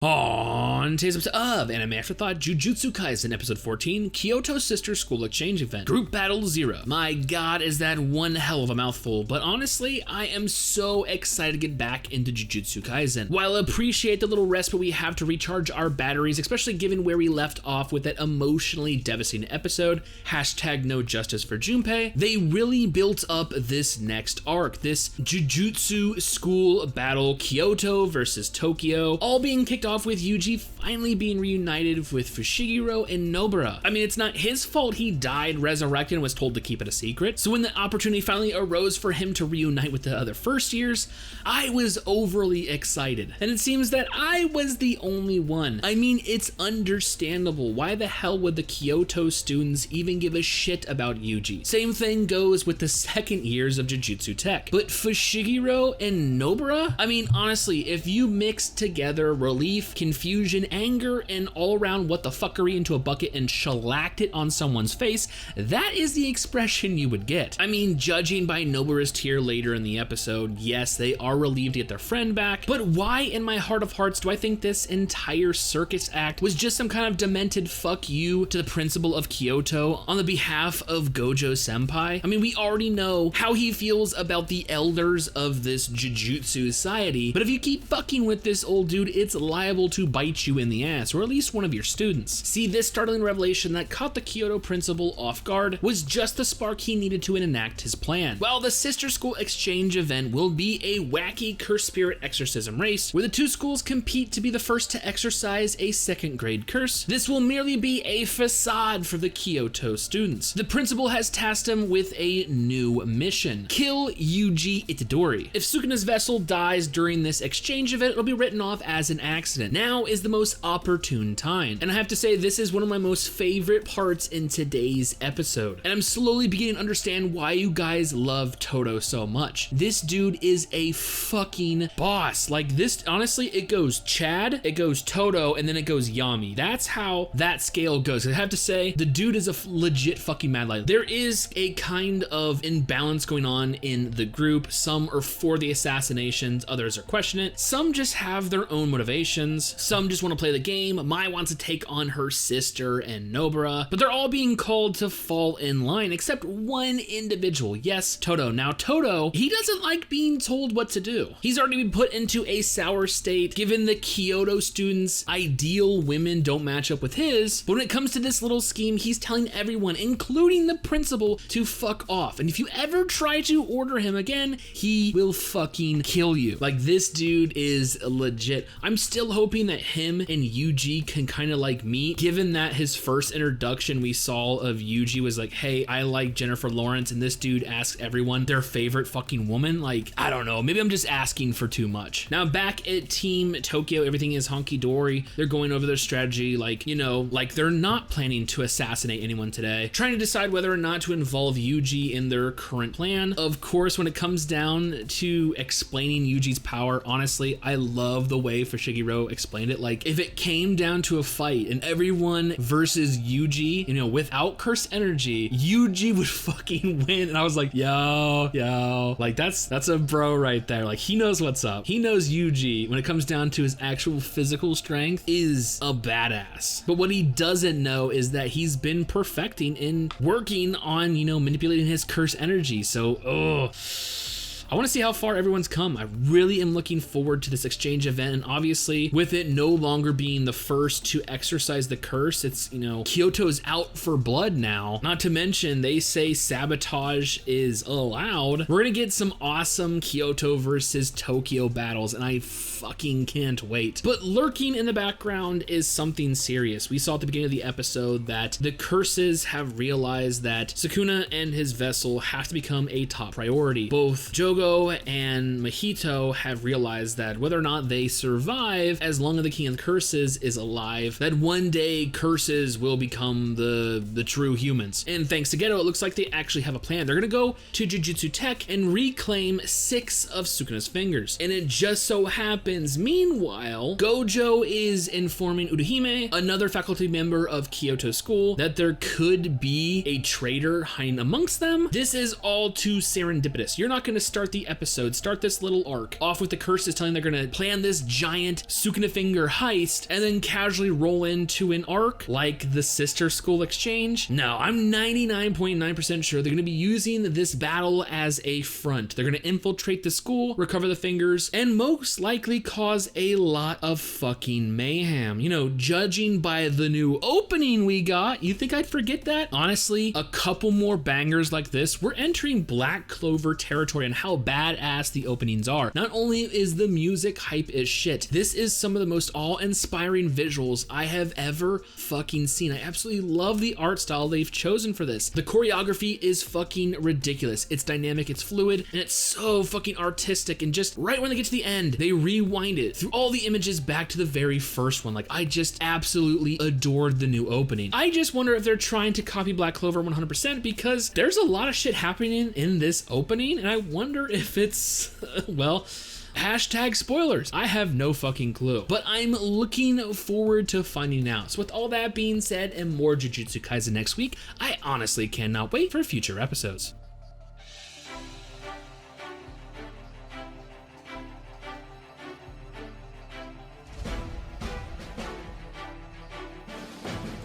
On today's episode of Anime Afterthought, Jujutsu Kaisen Episode 14, Kyoto Sister School Exchange Event, Group Battle 0. My god, is that one hell of a mouthful, but honestly, I am so excited to get back into Jujutsu Kaisen. While I appreciate the little respite we have to recharge our batteries, especially given where we left off with that emotionally devastating episode, hashtag no justice for Junpei, they really built up this next arc, this Jujutsu School Battle, Kyoto versus Tokyo, all being kicked off with Yuji finally being reunited with Fushiguro and Nobara. I mean, it's not his fault he died, resurrected, and was told to keep it a secret. So when the opportunity finally arose for him to reunite with the other first years, I was overly excited. And it seems that I was the only one. I mean, it's understandable. Why the hell would the Kyoto students even give a shit about Yuji? Same thing goes with the second years of Jujutsu Tech. But Fushiguro and Nobara? I mean, honestly, if you mix together relief, confusion, anger, and all-around what the fuckery into a bucket and shellacked it on someone's face, that is the expression you would get. I mean, judging by Nobara's tear later in the episode, yes, they are relieved to get their friend back, but why in my heart of hearts do I think this entire circus act was just some kind of demented fuck you to the principal of Kyoto on the behalf of Gojo Senpai? I mean, we already know how he feels about the elders of this Jujutsu society, but if you keep fucking with this old dude, it's liable to bite you in the ass, or at least one of your students. See, this startling revelation that caught the Kyoto principal off guard was just the spark he needed to enact his plan. Well, the sister school exchange event will be a wacky curse spirit exorcism race, where the two schools compete to be the first to exorcise a second grade curse. This will merely be a facade for the Kyoto students. The principal has tasked him with a new mission: kill Yuji Itadori. If Sukuna's vessel dies during this exchange event, it'll be written off as an accident. Now is the most opportune time, and I have to say this is one of my most favorite parts in today's episode, and I'm slowly beginning to understand why you guys love Toto so much. This dude is a fucking boss. Like this, honestly, it goes Chad, it goes Toto, and then it goes Yami. That's how that scale goes. I have to say, the dude is a legit fucking mad lion. There is a kind of imbalance going on in the group. Some are for the assassinations, others are questioning it. Some just have their own motivations. Some just want to play the game. Mai wants to take on her sister and Nobara, but they're all being called to fall in line except one individual. Yes, Toto. Now Toto, he doesn't like being told what to do. He's already been put into a sour state given the Kyoto students' ideal women don't match up with his, but when it comes to this little scheme, he's telling everyone, including the principal, to fuck off. And if you ever try to order him again, he will fucking kill you. Like, this dude is legit. I'm still hoping that him and Yuji can kind of like meet, given that his first introduction we saw of Yuji was like, hey, I like Jennifer Lawrence, and this dude asks everyone their favorite fucking woman. Like, I don't know, maybe I'm just asking for too much. Now back at Team Tokyo, everything is honky-dory. They're going over their strategy, like, you know, like they're not planning to assassinate anyone today, trying to decide whether or not to involve Yuji in their current plan. Of course, when it comes down to explaining Yuji's power, honestly, I love the way Fushiguro explained it. Like, if it came down to a fight and everyone versus Yuji, you know, without curse energy, Yuji would fucking win. And I was like, yo, like that's a bro right there. Like, he knows what's up. He knows Yuji, when it comes down to his actual physical strength, is a badass. But what he doesn't know is that he's been perfecting and working on, you know, manipulating his curse energy. So, I want to see how far everyone's come. I really am looking forward to this exchange event, and obviously with it no longer being the first to exercise the curse, it's, you know, Kyoto's out for blood now. Not to mention, they say sabotage is allowed. We're gonna get some awesome Kyoto versus Tokyo battles, and I fucking can't wait. But lurking in the background is something serious. We saw at the beginning of the episode that the curses have realized that Sukuna and his vessel have to become a top priority. Both Jogo and Mahito have realized that whether or not they survive, as long as the King of Curses is alive, that one day curses will become the true humans. And thanks to Geto, it looks like they actually have a plan. They're gonna go to Jujutsu Tech and reclaim 6 of Sukuna's fingers. And it just so happens, meanwhile, Gojo is informing Uruhime, another faculty member of Kyoto School, that there could be a traitor hiding amongst them. This is all too serendipitous. You're not gonna start start the episode, start this little arc off with the curses telling they're gonna plan this giant Sukuna Finger heist and then casually roll into an arc like the sister school exchange? No, I'm 99.9% sure they're gonna be using this battle as a front. They're gonna infiltrate the school, recover the fingers, and most likely cause a lot of fucking mayhem. You know, judging by the new opening we got, you think I'd forget that? Honestly, a couple more bangers like this, we're entering Black Clover territory and how badass the openings are. Not only is the music hype as shit, this is some of the most awe-inspiring visuals I have ever fucking seen. I absolutely love the art style they've chosen for this. The choreography is fucking ridiculous. It's dynamic, it's fluid, and it's so fucking artistic, and just right when they get to the end, they rewind it through all the images back to the very first one. Like, I just absolutely adored the new opening. I just wonder if they're trying to copy Black Clover 100% because there's a lot of shit happening in this opening, and I wonder if it's, well, hashtag spoilers. I have no fucking clue, but I'm looking forward to finding out. So with all that being said and more Jujutsu Kaisen next week, I honestly cannot wait for future episodes.